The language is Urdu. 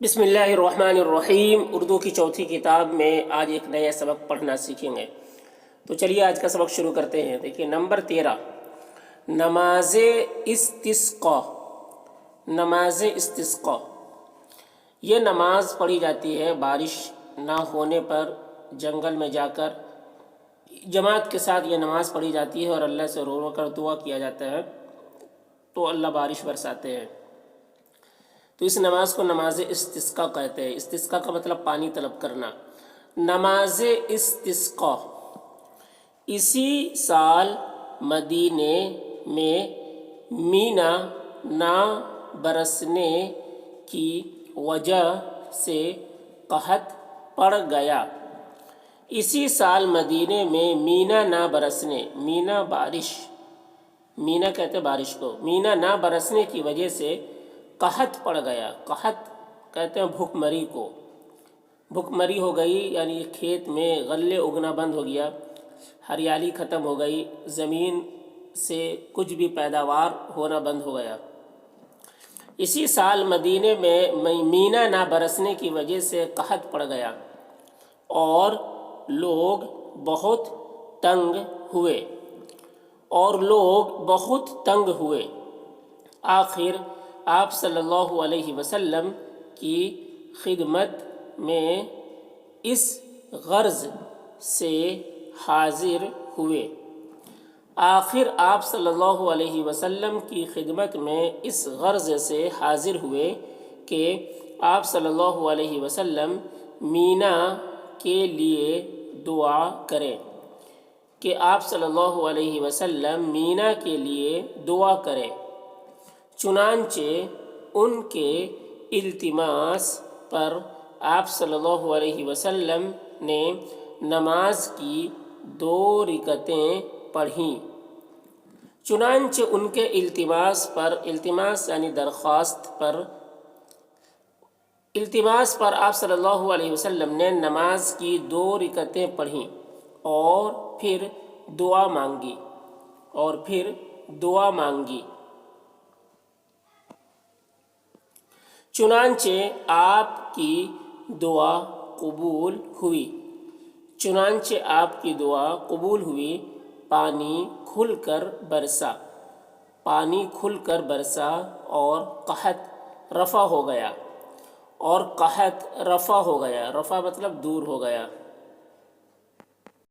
بسم اللہ الرحمن الرحیم۔ اردو کی چوتھی کتاب میں آج ایک نیا سبق پڑھنا سیکھیں گے، تو چلیے آج کا سبق شروع کرتے ہیں۔ دیکھیے نمبر 13، نماز استسقاء۔ نماز استسقاء یہ نماز پڑھی جاتی ہے بارش نہ ہونے پر جنگل میں جا کر جماعت کے ساتھ یہ نماز پڑھی جاتی ہے اور اللہ سے رو رو کر دعا کیا جاتا ہے تو اللہ بارش برساتے ہیں۔ تو اس نماز کو نماز استسقاء کہتے ہیں۔ استسقاء کا مطلب پانی طلب کرنا۔ نماز استسقاء اسی سال مدینے میں مینا نہ برسنے کی وجہ سے قحط پڑ گیا۔ اسی سال مدینے میں مینا نہ برسنے، مینا بارش، مینا کہتے ہیں بارش کو، مینا نہ برسنے کی وجہ سے قحط پڑ گیا۔ قحط کہتے ہیں بھوک مری کو، بھوک مری ہو گئی، یعنی کھیت میں غلے اگنا بند ہو گیا، ہریالی ختم ہو گئی، زمین سے کچھ بھی پیداوار ہونا بند ہو گیا۔ اسی سال مدینے میں مینا نہ برسنے کی وجہ سے قحط پڑ گیا اور لوگ بہت تنگ ہوئے۔ آخر آپ صلی اللہ علیہ وسلم کی خدمت میں اس غرض سے حاضر ہوئے۔ آخر آپ صلی اللہ علیہ وسلم کی خدمت میں اس غرض سے حاضر ہوئے کہ آپ صلی اللہ علیہ وسلم مینا کے لیے دعا کریں، کہ آپ صلی اللہ علیہ وسلم مینا کے لیے دعا کریں۔ چنانچہ ان کے التماس پر آپ صلی اللہ علیہ وسلم نے نماز کی 2 رکعتیں پڑھیں۔ چنانچہ ان کے التماس یعنی درخواست پر آپ صلی اللہ علیہ وسلم نے نماز کی 2 رکعتیں پڑھیں اور پھر دعا مانگی۔ چنانچہ آپ کی دعا قبول ہوئی، پانی کھل کر برسا اور قحط رفع ہو گیا۔ رفع مطلب دور ہو گیا۔